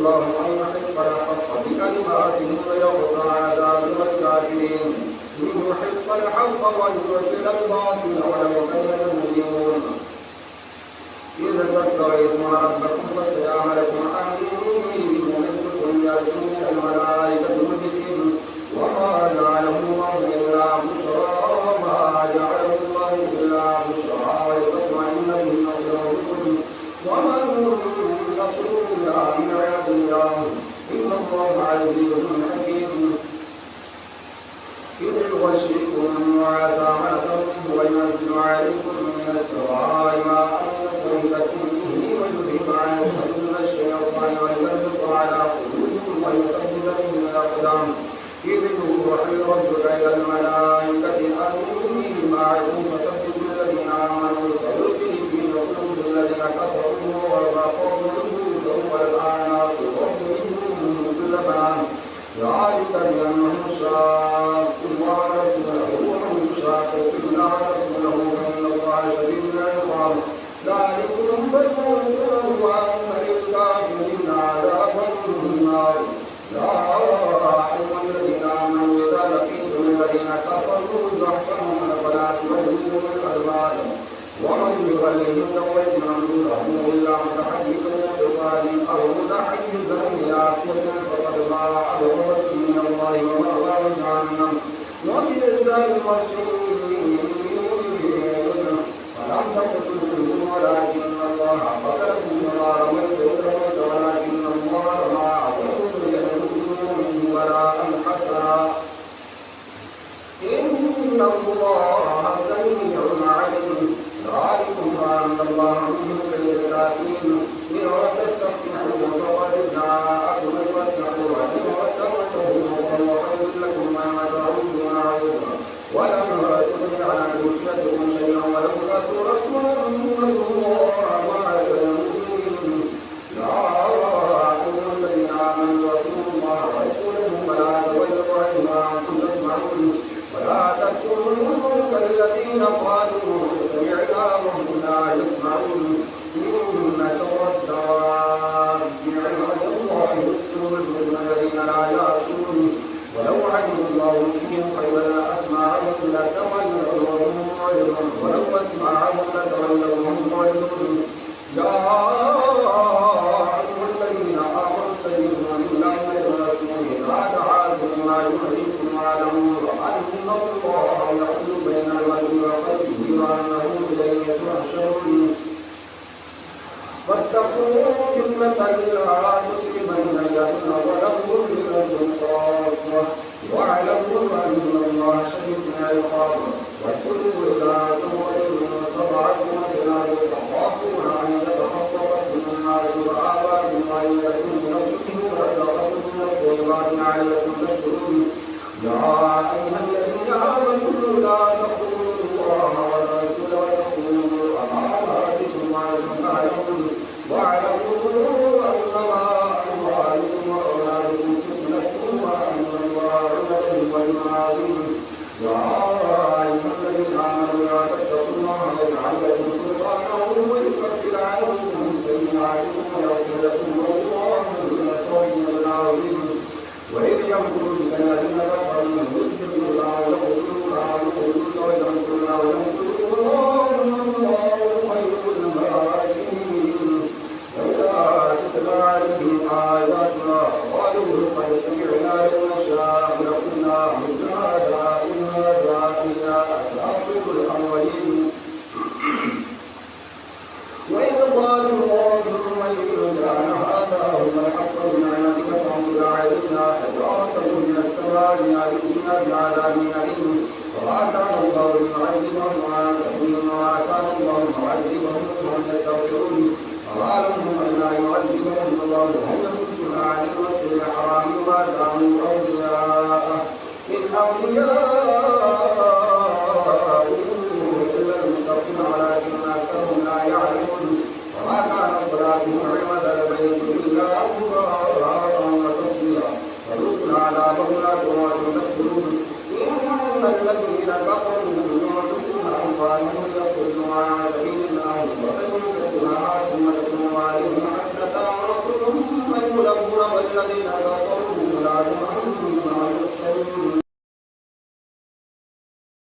الله أن يحق الحق بكلماته ويقطع دابر الكافرين ليحق الحق ويبطل الباطل ولو كره المجرمون إذ تستغيثون ربكم فاستجاب لكم أني ممدكم بألف من الملائكة مردفين وما جعله الله إلا بشرى ولتطمئن به قلوبكم وما النصر إلا من عند الله إن الله عزيز حكيم إذ يغشيكم النعاس أمنة وينزل عليكم من السماء ماء لكم به ويذهب عنكم رجز الشيطان ويثبت على قلوبكم ويثبت به الأقدام إذ يوحي ربك إلى الملائكة أني معكم فثبتوا الذين آمنوا سألقي في قلوب الذين كفروا وفضلوا فوق الأعناق واضربوهم كل بنان ذلك بأنهم شاقوا الله ورسوله ومن يشاقق الله ورسوله فإن الله شديد العقاب ذلكم فذوقوه وأن للكافرين عذاب النار يا أيها الذين آمنوا إذا لقيتم الذين كفروا زحفا فلا تولوهم الأدبار ومن يولهم يومئذ دونه إلا متحرفا لقتال أو متحيزا إلى فئة فقد باء بغضب من الله ومأواه جهنم وبئس المصير فلم تقتلوهم ولكن الله قتلهم وما رميت إذ رميت ولكن الله رمى بلاء حسنا إن الله سميع عليم ذلكم وأن الله مهلك للكافرين إن تستفتحوا فقد جاءكم الفتح وإن تمتعوا فهو خير لكم وإن تعودوا نعوذ ولم تغن عنكم شيئا شيئا ولو كثرت وأن الله مع المؤمنين يا أيها الذين آمنوا أطيعوا الله ورسوله ولا تولوا عنه وأنتم تسمعون ولا تكونوا كالذين قالوا سمعنا وهم لا يسمعون إن شر الدواب عند الله الصم الذين لا يعقلون ولو علم الله فيهم خيرا لأسمعهم لتولوا وهم معرضون ولو أسمعهم لتولوا وهم معرضون يا أيها الذين آمنوا استجيبوا لله ولرسوله إذا دعاكم لما يحييكم واعلموا أن الله يحول بين المرء وقلبه وأنه إليه تحشرون واتقوا فتنة لا تصيبن الذين ظلموا منكم خاصة واعلموا أن الله شديد العقاب واذكروا إذا أنتم قليل صدعتم في الأرض تخافون أن يتخطفكم الناس فآواكم وأيدكم بنصره ورزقكم من الطيبات لعلكم تشكرون يا أيها الذين آمنوا لا تخونوا الله والرسول وتخونوا أماناتكم وأنتم تعلمون واعلموا أنما أموالكم وأولادكم فتنة وأن الله عند وجه عظيم يا أيها الذين آمنوا لا تتقوا الله ويجعل لكم سلطانا ويكفر عنكم سيئاتكم ويغفر لكم والله ذو الفضل العظيم وإذ يمكر بك الذين كفروا يثبتون الله ويقتلون ويقتلون ويمكرون ويمكر الله والله خير الماكرين وإذا تتلى عليهم آياتنا قالوا قد سمعنا لو نشاء لقلنا مثل هذا إن هذا إلا أساطير الأولين وإذ قالوا اللهم إن كان هذا هو الحق من عندك فامطر علينا حجارة من السماء يأتينا بعذاب أليم وما كان الله ليعذبهم وأنت فيهم وما كان الله معذبهم وهم يستغفرون وما لهم ألا يعذبهم الله وهم يصدون عن المسجد الحرام وما كانوا أولياءه إن أولياء إلا المتقون ولكن أكثرهم لا يعلمون وما كان صلاتهم عند البيت إلا مكاء وتصديا فذوقوا العذاب بما كنتم تكفرون إن الذين كفروا ينفقون أموالهم ليصدوا عن سبيل الله فسينفقونها ثم تكون عليهم حسرة ثم يغلبون الذين كفروا لا يؤمنون